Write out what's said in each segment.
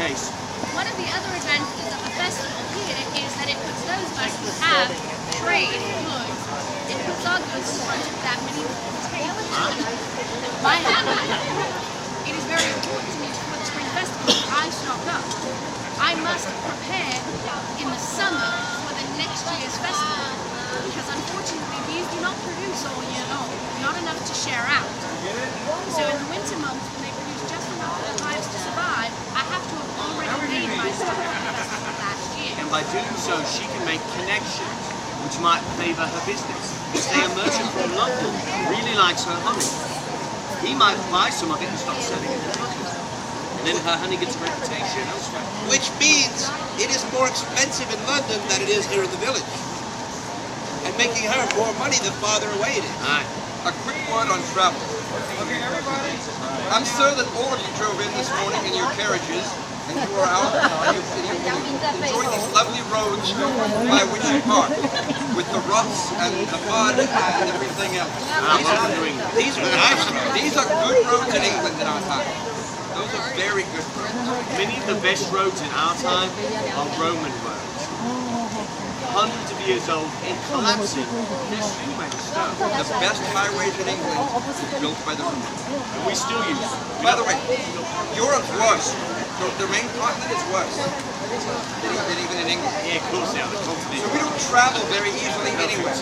case. One of the other advantages of the festival here is that it puts those of us who have trade goods, it puts our goods in front of that many tables. My it is very important to me for the spring festival that I stock up. I must prepare in the summer for the next year's festival, because unfortunately these do not produce all year long, not enough to share out. So in the winter months, when they produce just enough for the hives to survive, I have to have already made my stuff for the festival last year. And by doing so, she can make connections which might favour her business. Say a merchant from London really likes her honey. He might buy some of it and start selling it in the market. And then her honey gets a reputation elsewhere. Which means it is more expensive in London than it is here in the village. And making her more money the farther away it is. Aye. A quick word on travel. Okay, everybody. I'm sure that all of you drove in this morning in your carriages, and you were out and you enjoyed these lovely roads by which you park, with the ruts and the mud and everything else. These are nice roads. These are good roads in England in our time. Those are very good roads. Many of the best roads in our time are Roman roads. Hundreds of years old and collapsing. They're still made of stone. The best highways in England were built by the Romans. And we still use them. By the way, Europe's worse. The main continent is worse than even in England. Yeah, of course they are. The So continent. we don't travel very easily anywhere.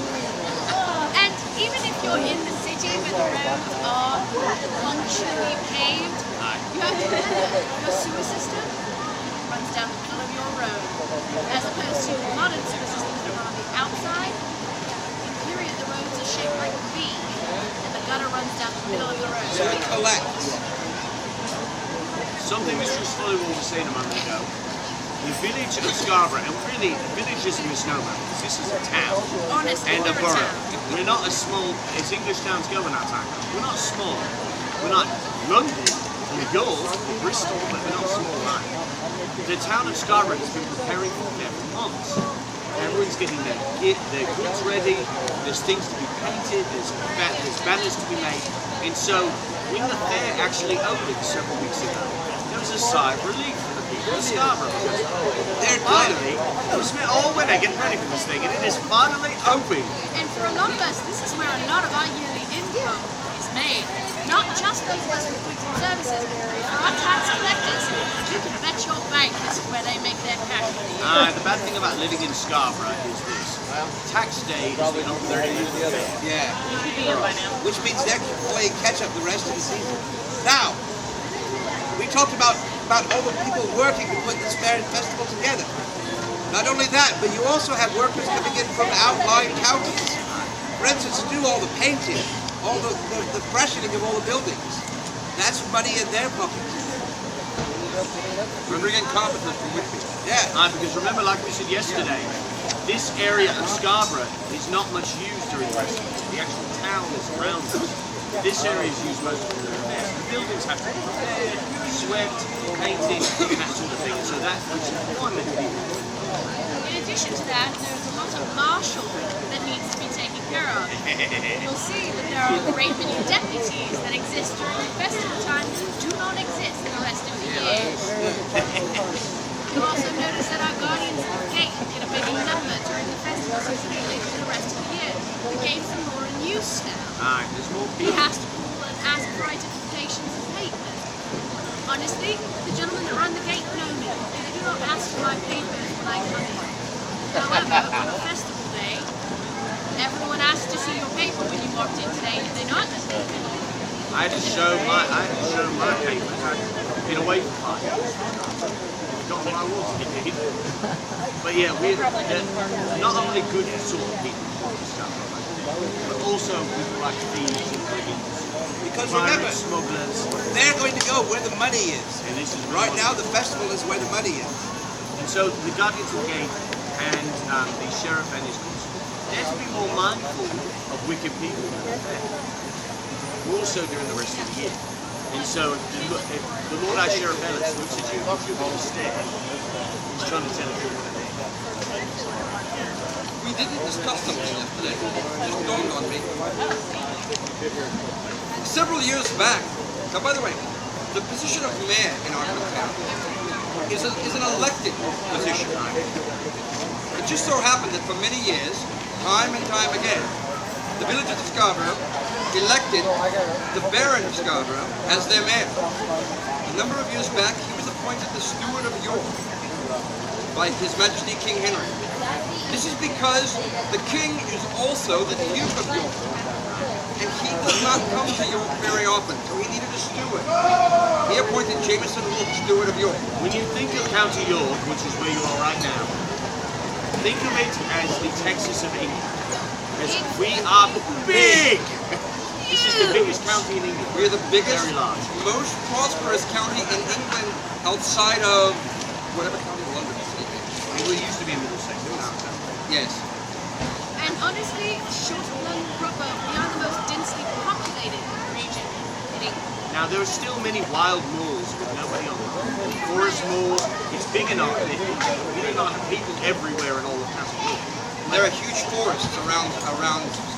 And even if you're in the city where the roads are functionally paved, you have to remember your sewer system runs down the middle of your road, as opposed to modern sewer systems that run on the outside. In period, the roads are shaped like a V, and the gutter runs down the middle of the road. So it collects. Something Mr. Swallow was saying a moment ago. The village of Scarborough, and really, the village is a misnomer. This is a town Honestly, and a we're a borough. town. We're not as small as English towns go in our time. We're not small. We're not London or York or Bristol, but we're not small either. The town of Scarborough has been preparing for Fair for months. Everyone's getting their goods ready. There's things to be painted. There's banners to be made. And so, when the fair actually opened several weeks ago, there was a sigh of relief for the people of Scarborough. They're Finally, we spent all winter getting ready for this thing, and it is finally open. And for a lot of us, this is where a lot of our yearly income is made. Not just those of us with goods and services, but for our tax collectors, you can bet your bank this is where they make their cash for the year. The bad thing about living in Scarborough is this. Tax day is the opening day of the fair. Yeah. Which means they're playing catch up the rest of the season. Now, we talked about all the people working to put this fair and festival together. Not only that, but you also have workers coming in from outlying counties. For instance, to do all the painting, all the freshening of all the buildings. That's money in their pockets. We're bringing carpenters from Whitby. Yeah. Because remember, like we said yesterday, this area of Scarborough is not much used during the festival. The actual town is around us. This area is used mostly for the repairs. The buildings have to be repaired, swept, painted, and that sort of thing. So that puts employment in people. In addition to that, there's a lot of marshalling that needs to be taken care of. You'll see that there are a great many deputies that exist during the festival time that do not exist the rest of the year. You'll also notice that our guardians at the gate get a bigger number during the festival season than they do the rest of the year. The gates are more in use now. There's more He people. has to call and ask for identifications and papers. Honestly, the gentlemen that run the gate know me. They do not ask for my papers when I come in. However, on a festival day, everyone asks to see your paper when you walked in today, did they not? I had to show my papers. I've been away for 5 years. Got what I was indeed. But yeah, we're not only good sort of people to Scarborough, but also people like thieves and brigands. Because remember, smugglers. they're going to go where the money is. And this is Right now, the festival is where the money is. And so the guardians of the gate and the sheriff and his constable, they have to be more mindful of wicked people than the fair. Also during the rest of the year. And so if the Lord our Sheriff Ellis looks at you, you're going to stare. He's trying to tell you what it is. We didn't discuss something yesterday. It just dawned on me. Several years back, now by the way, the position of mayor in our town is an elected position. It just so happened that for many years, time and time again, the villagers of Scarborough elected the Baron of Scarborough as their mayor. A number of years back, he was appointed the Steward of York by His Majesty King Henry. This is because the king is also the Duke of York, and he does not come to York very often, so he needed a steward. He appointed Jameson Rook Steward of York. When you think of County York, which is where you are right now, think of it as the Texas of England. As we are big! This is the biggest county in England. We are the biggest, very large, most prosperous county in England outside of whatever county London is in. It used to be Middlesex. Yes. And honestly, short of London proper, we are the most densely populated region in England. Now there are still many wild moors with nobody on them. Forest moors, it's big enough that you do not have people everywhere in all of County York. There are huge forests around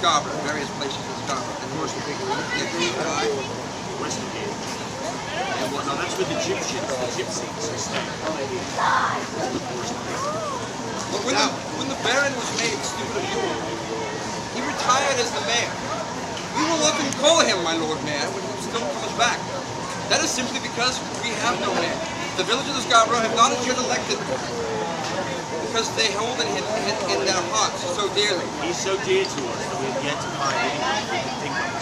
Scarborough, various places in Scarborough. And of course the big West of here. And whatnot. That's where the Gypsies stay. But when the Baron was made Steward of York, he retired as the mayor. We will often call him my Lord Mayor when he still comes back. That is simply because we have no mayor. The villagers of Scarborough have not as yet elected him because they hold him in their hearts so dearly. He's so dear to us that we have yet to find anything to think about.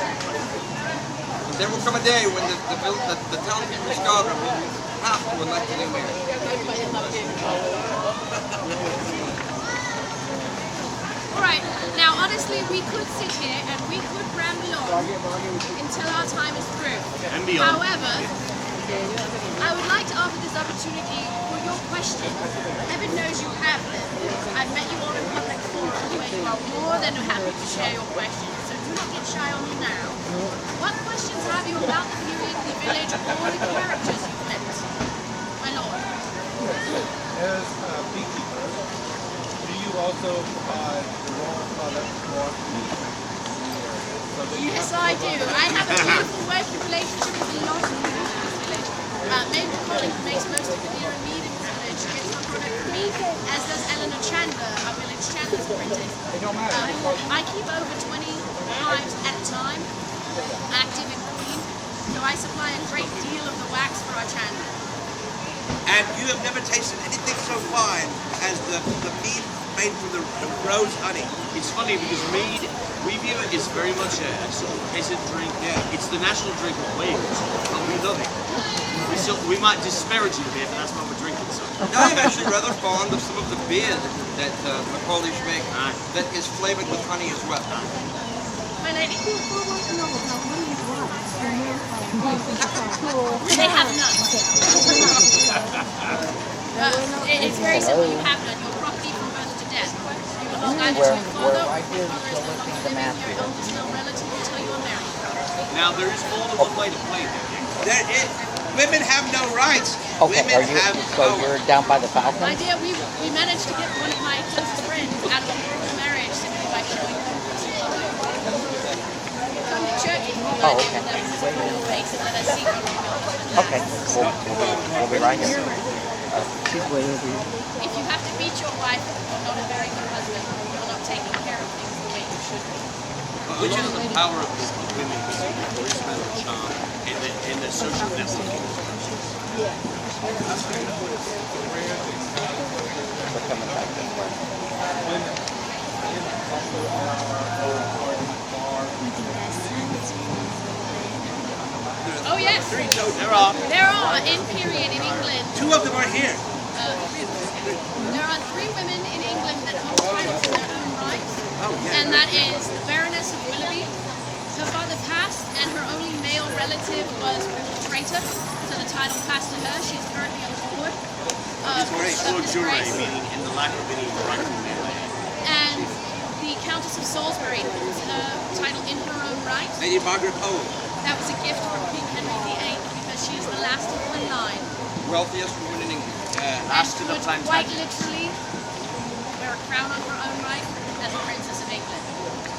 And there will come a day when the town people of Scarborough will have to elect a new mayor. Alright, now honestly, we could sit here and we could ramble on until our time is through. And beyond. However, I would like to offer this opportunity for your questions. Heaven knows you have them. I've met you all in public forums where you are more than happy to share your questions, so do not get shy on me now. What questions have you about the period, the village, or the characters you've met? My lord. As beekeepers, do you also provide the raw products for meat? Yes, I do. I have a beautiful working relationship with a lot of people in this village. Mabel Collins makes most of the beer and mead in this village. She gets her product from me, as does Eleanor Chandler, our village Chandler's apprentice. I keep over 20 hives at a time, active in queen, so I supply a great deal of the wax for our Chandler. And you have never tasted anything so fine as the mead made from the rose honey. It's funny because mead, we view it as very much a sort of peasant drink. Yeah. It's the national drink of Wales, but we love it. We might disparage it a bit, but that's why we're drinking so. I'm actually rather fond of some of the beer that Macaulay's make that is flavored with honey as well. My lady. They have none. It's very simple. You have none. Your property from birth to death. You belong either to your father, or your father is no longer living, your eldest male relative until you are married. Now there is more than one way to play there. Women have no rights. Okay, Women have so power. you're down by the fountain? My dear, we managed to get one of my closest friends out of a horrible marriage simply by showing them come to church with me, Oh, and okay. your face and let us see you. Okay, we'll be right here. She's way over here. If you have to beat your wife, you're not a very good husband. You're not taking care of things the way you should be. Which is the power of women, charisma, charm, and the social networking. We're coming back this way. Oh yes, there are in period in England. Two of them are here. There are 3 women in England that hold titles in their own right, and that is the Baroness of Willoughby. Her father passed, and her only male relative was a traitor, so the title passed to her. She is currently on the board of Or jure, disgrace. meaning in the lack of any rightful male heir. And the Countess of Salisbury holds her title in her own right. Lady Margaret Owen. That was a gift from King Henry VIII because she is the last of her line. Wealthiest woman in England. Last in the Would Plantagenet. quite literally wear a crown on her own right as a princess of England.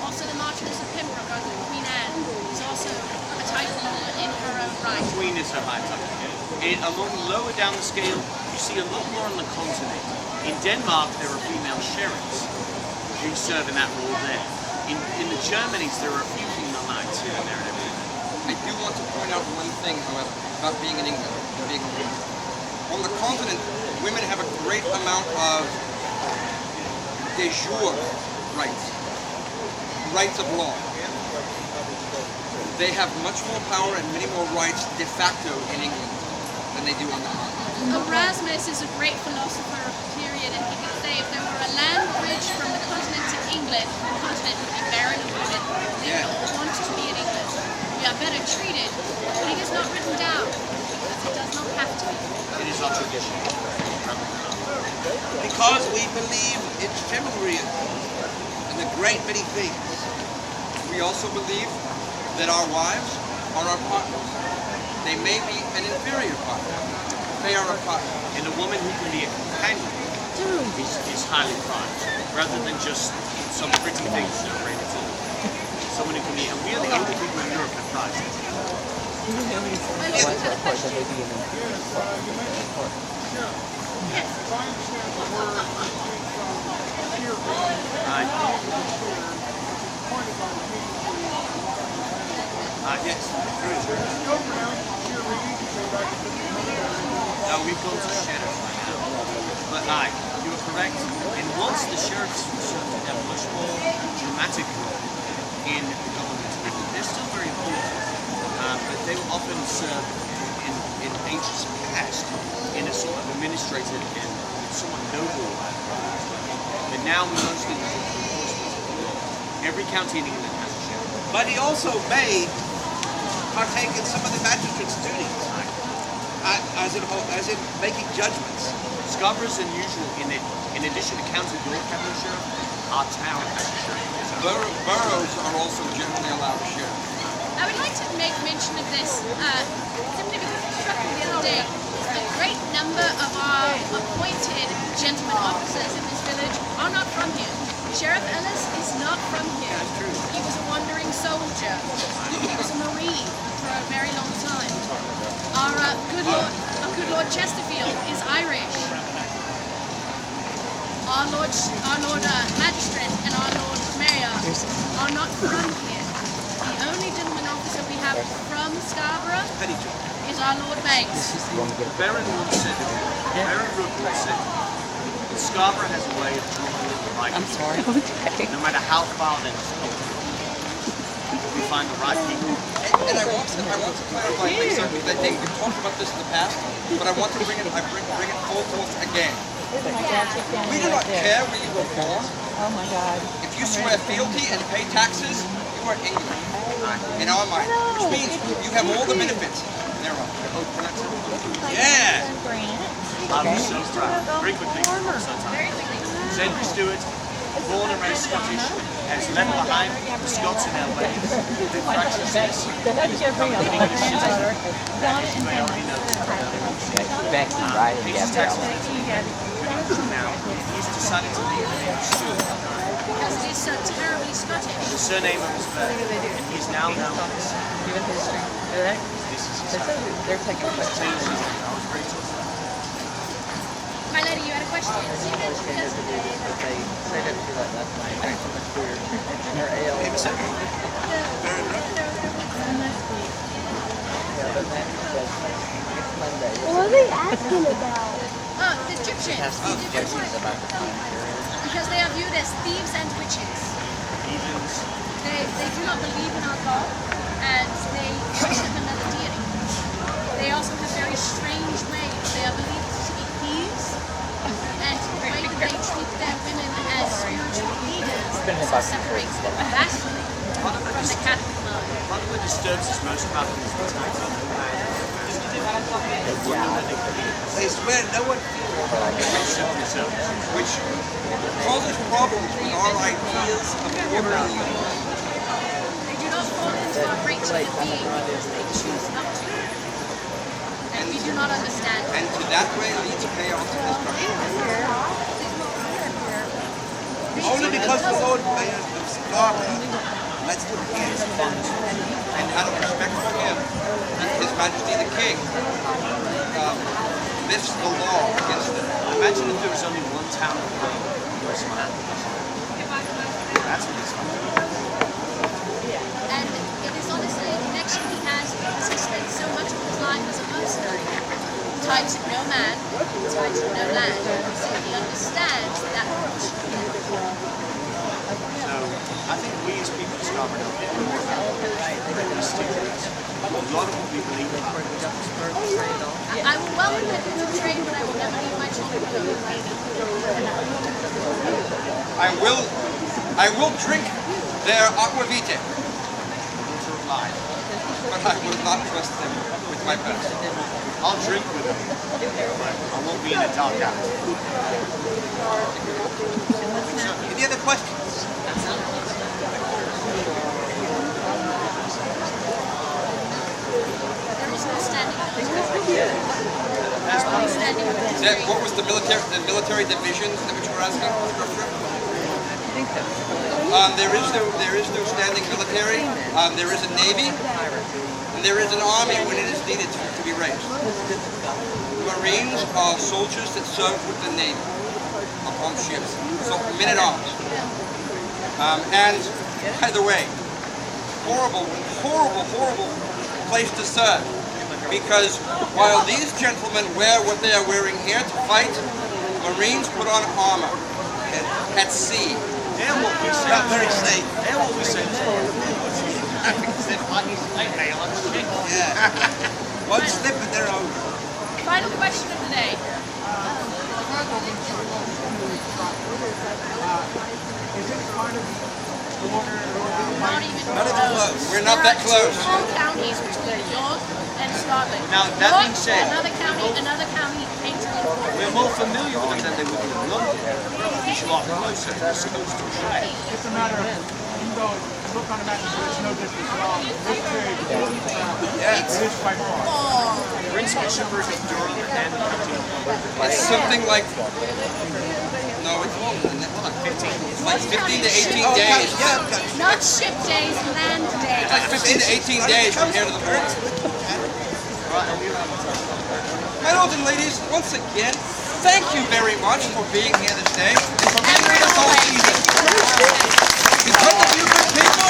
Also the Marchioness of Pembroke, or the Queen Anne, is also a title holder in her own right. Queen is her high title. And along lower down the scale, you see a lot more on the continent. In Denmark, there are female sheriffs who serve in that role there. In the Germanys, there are a few female knights here and there and everywhere. I do want to point out one thing, however, about being in England and being a woman. On the continent, women have a great amount of de jure rights of law. They have much more power and many more rights de facto in England than they do on the continent. Erasmus is a great philosopher of the period, and he could say if there were a land bridge from the continent to England, the continent would be barren of women. They don't want to be in England. We are better treated, but it is not written down, because it does not have to be. It is our tradition. Because we believe in chivalry and a great many things. We also believe that our wives are our partners. They may be an inferior partner. They are a partner. And a woman who can be a companion is highly prized, rather than just some pretty things that are rated to. Someone who can be, and we are the only people in Europe that prize it. Yes. Now we've gone to sheriff right now. But you are correct. And once the sheriffs have much more dramatic role in the government, they're still very important. But they will often serve in ages past in a sort of administrative and somewhat noble way. But now we mostly use it for enforcement of the law. Every county in England has a sheriff. But he also may partake in some of the magistrate's duties, as in making judgments. Scarborough's unusual in addition to County York having a sheriff, our town has a sheriff. Boroughs are also generally allowed a sheriff. I would like to make mention of this, simply because it struck me the other day. A great number of our appointed gentlemen officers in this village are not from here. Sheriff Ellis is not from here. That's true. He was a wandering soldier. He was a Marine for a very long time. Our good Lord Chesterfield is Irish. Our Lord Magistrate and our Lord Mayor are not from here. The only gentleman officer we have from Scarborough is our Lord Banks. Baron Rook said that Scarborough has a way of drawing the right people. No matter how far they're we find the right people. And I want to clarify, Lisa, I think we've talked about this in the past, but I want to bring it full force again. We do not care where you were born. Oh my God. If you swear fealty and pay taxes, you are English in our mind, which means you have all the benefits thereof. Yeah! I'm so proud. Very quickly. Zedry Stewart, born and raised Scottish, has left behind the Scots and our ways. The fractious this. He's become an English citizen. As you may already know. Becky, right? He's taxes. Now, he's decided to leave the name Stewart. Because it is so terribly Scottish. The surname of his birth. And he's now known as Given history. this is his They're taking a question. I was very tough. My lady, you had a question? But they say that to that last night. That's so much weird. They're ale. Yeah, but that's next Monday. What are they asking about? Oh, the Egyptians. The Egyptians. About the commentary. Because they are viewed as thieves and witches. Heathens. They do not believe in our God, and they worship another deity. They also have very strange ways. They are believed to be thieves, and the way that they treat their women as spiritual leaders also separates them vastly from the Catholic mind. Part of what disturbs us most about them is the title. They swear no one Which causes problems with our ideas of orderly union. They do not fall into our great being because they choose not to. And we do not understand. And to that way leads chaos and destruction. only because the Lord Mayor of Scarborough lets them in. And out of respect for him and His Majesty the King, lifts the law against it. Imagine if there was only one town in the world where someone had this. That's what it's like. And it is honestly a connection he has because he spent so much of his life as a mercenary, tied to no man, tied to no land. So he understands that much. So I think we as people of Scarborough know more about the mysterious. A lot of what we believe in. I will welcome it to trade, but I will never leave my children alone. I will drink their aqua vitae, but I will not trust them with my past. I'll drink with them, but I won't be in a dark alley. Any other questions? There is no standing military. There's no standing Is that, what was the military divisions that which we're asking structure? There is no standing military. There is a navy, and there is an army when it is needed to be raised. Marines are soldiers that serve with the navy upon ships, so men at arms. And by the way, horrible place to serve, because while these gentlemen wear what they are wearing here to fight, Marines put on armor at sea. They're what we say. Not very safe. They're what we say. Yeah. One slip and they're over. Final question of the day. Not even close. We're not that close. There are 2 small counties between York and Scarborough. Now, that York, being said, another county, Painsville. we're more familiar with them than they would be in London. It's a lot closer. It's coast to shore. It's a matter of, even though you look on the map, there's no distance at all. This period, it is quite far. Prince Bishopburg is Durham and county. It's something like, no, it's longer than that. Hold on, 15. It's like 15 to 18 days. Not ship days, land days. Like 15 to 18 days from here to the border. My lords and ladies, once again, thank you very much for being here this day and for being with us all season. Because of you good people,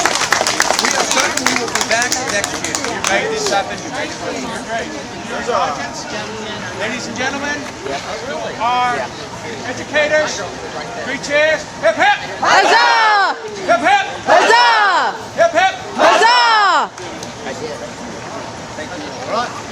we are certain we will be back next year. You made this happen. You made it happen. You're great. Ladies and gentlemen, our educators, 3 cheers. Hip hip! Huzzah! Hip hip! Huzzah! Hip hip! Huzzah! Right.